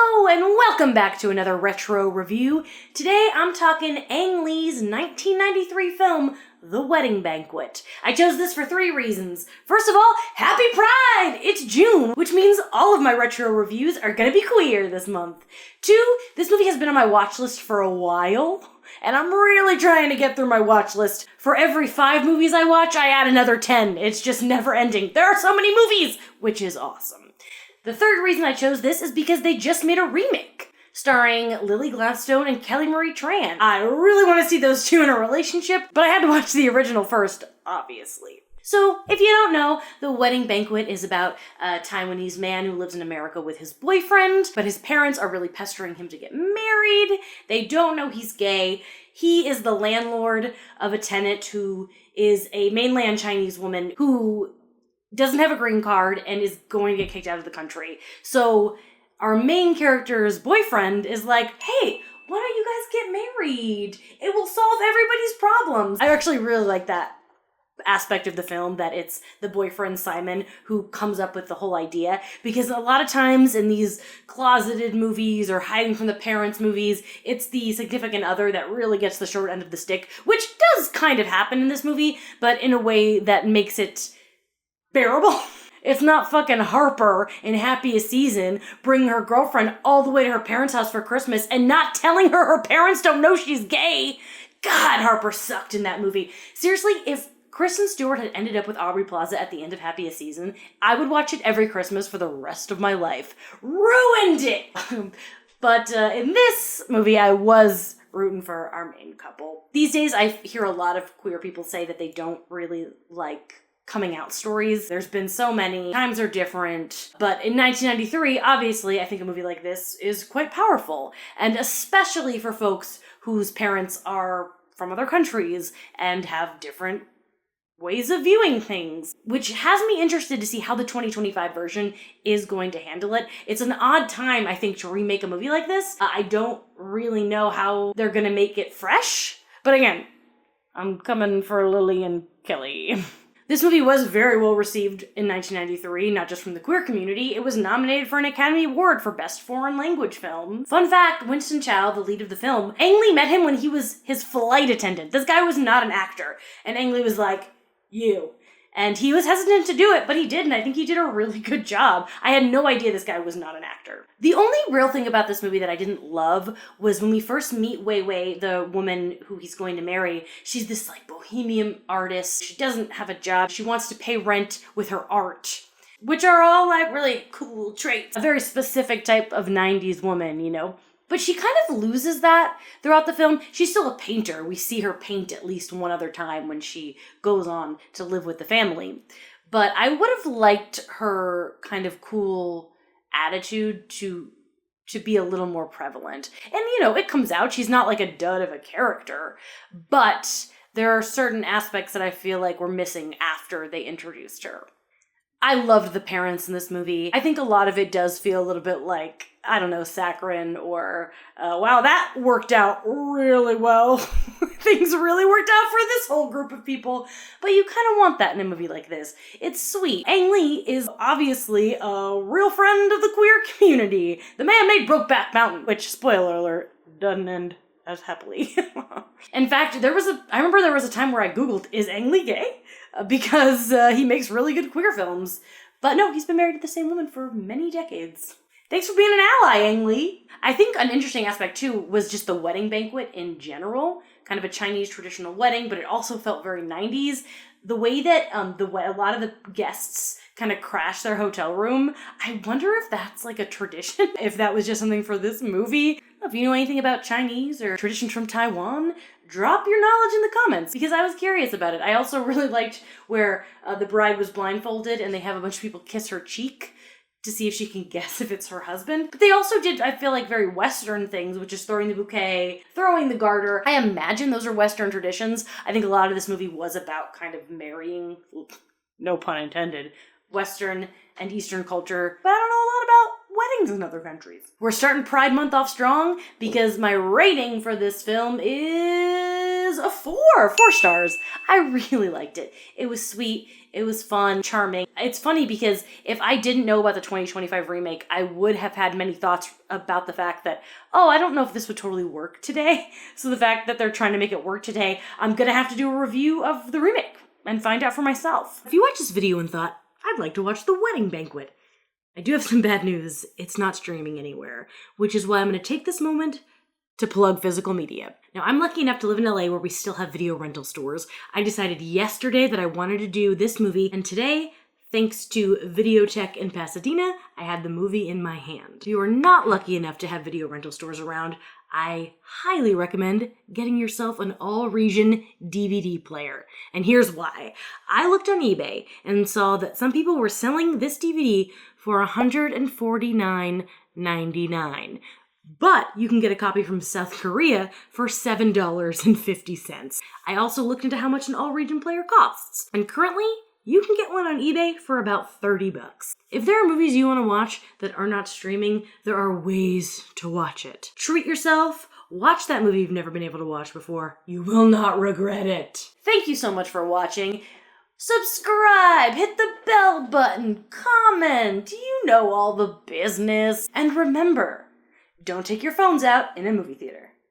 Hello and welcome back to another retro review. Today I'm talking Ang Lee's 1993 film, The Wedding Banquet. I chose this for three reasons. First of all, happy Pride! It's June, which means all of my retro reviews are gonna be queer this month. Two, this movie has been on my watch list for a while, and I'm really trying to get through my watch list. For every 5 movies I watch, I add another 10. It's just never ending. There are so many movies, which is awesome. The third reason I chose this is because they just made a remake, starring Lily Gladstone and Kelly Marie Tran. I really want to see those two in a relationship, but I had to watch the original first, obviously. So, if you don't know, The Wedding Banquet is about a Taiwanese man who lives in America with his boyfriend, but his parents are really pestering him to get married. They don't know he's gay. He is the landlord of a tenant who is a mainland Chinese woman who doesn't have a green card and is going to get kicked out of the country. So our main character's boyfriend is like, hey, why don't you guys get married? It will solve everybody's problems. I actually really like that aspect of the film, that it's the boyfriend Simon who comes up with the whole idea, because a lot of times in these closeted movies or hiding from the parents movies, it's the significant other that really gets the short end of the stick, which does kind of happen in this movie, but in a way that makes it bearable. It's not fucking Harper in Happiest Season bringing her girlfriend all the way to her parents' house for Christmas and not telling her parents don't know she's gay. God, Harper sucked in that movie. Seriously, if Kristen Stewart had ended up with Aubrey Plaza at the end of Happiest Season, I would watch it every Christmas for the rest of my life. Ruined it! But in this movie, I was rooting for our main couple. These days, I hear a lot of queer people say that they don't really like coming out stories. There's been so many. Times are different. But in 1993, obviously, I think a movie like this is quite powerful. And especially for folks whose parents are from other countries and have different ways of viewing things, which has me interested to see how the 2025 version is going to handle it. It's an odd time, I think, to remake a movie like this. I don't really know how they're gonna make it fresh. But again, I'm coming for Lily and Kelly. This movie was very well received in 1993, not just from the queer community. It was nominated for an Academy Award for Best Foreign Language Film. Fun fact, Winston Chow, the lead of the film, Ang Lee met him when he was his flight attendant. This guy was not an actor. And Ang Lee was like, you. And he was hesitant to do it, but he did, and I think he did a really good job. I had no idea this guy was not an actor. The only real thing about this movie that I didn't love was when we first meet Wei Wei, the woman who he's going to marry. She's this, like, bohemian artist. She doesn't have a job. She wants to pay rent with her art, which are all, like, really cool traits. A very specific type of 90s woman, you know? But she kind of loses that throughout the film. She's still a painter. We see her paint at least one other time when she goes on to live with the family. But I would have liked her kind of cool attitude to be a little more prevalent. And, you know, it comes out. She's not like a dud of a character. But there are certain aspects that I feel like were missing after they introduced her. I loved the parents in this movie. I think a lot of it does feel a little bit like, I don't know, saccharine or, wow, that worked out really well. Things really worked out for this whole group of people. But you kind of want that in a movie like this. It's sweet. Ang Lee is obviously a real friend of the queer community. The man made Brokeback Mountain, which, spoiler alert, doesn't end as happily. In fact, I remember there was a time where I Googled, is Ang Lee gay? Because he makes really good queer films. But no, he's been married to the same woman for many decades. Thanks for being an ally, Ang Lee. I think an interesting aspect, too, was just the wedding banquet in general. Kind of a Chinese traditional wedding, but it also felt very 90s. The way that a lot of the guests kind of crash their hotel room, I wonder if that's like a tradition, if that was just something for this movie. If you know anything about Chinese or traditions from Taiwan, drop your knowledge in the comments, because I was curious about it. I also really liked where the bride was blindfolded and they have a bunch of people kiss her cheek to see if she can guess if it's her husband. But they also did, I feel like, very Western things, which is throwing the bouquet, throwing the garter. I imagine those are Western traditions. I think a lot of this movie was about kind of marrying, no pun intended, Western and Eastern culture. But I don't know a lot about screenings in other countries. We're starting Pride Month off strong because my rating for this film is a 4 stars. I really liked it. It was sweet. It was fun, charming. It's funny because if I didn't know about the 2025 remake, I would have had many thoughts about the fact that, oh, I don't know if this would totally work today. So the fact that they're trying to make it work today, I'm gonna have to do a review of the remake and find out for myself. If you watched this video and thought, I'd like to watch The Wedding Banquet, I do have some bad news. It's not streaming anywhere, which is why I'm gonna take this moment to plug physical media. Now, I'm lucky enough to live in LA where we still have video rental stores. I decided yesterday that I wanted to do this movie, and today, thanks to Videotech in Pasadena, I had the movie in my hand. If you are not lucky enough to have video rental stores around, I highly recommend getting yourself an all-region DVD player. And here's why. I looked on eBay and saw that some people were selling this DVD for $149.99. But you can get a copy from South Korea for $7.50. I also looked into how much an all-region player costs, and currently, you can get one on eBay for about $30. If there are movies you want to watch that are not streaming, there are ways to watch it. Treat yourself, watch that movie you've never been able to watch before. You will not regret it. Thank you so much for watching. Subscribe, hit the bell button, comment, you know all the business. And remember, don't take your phones out in a movie theater.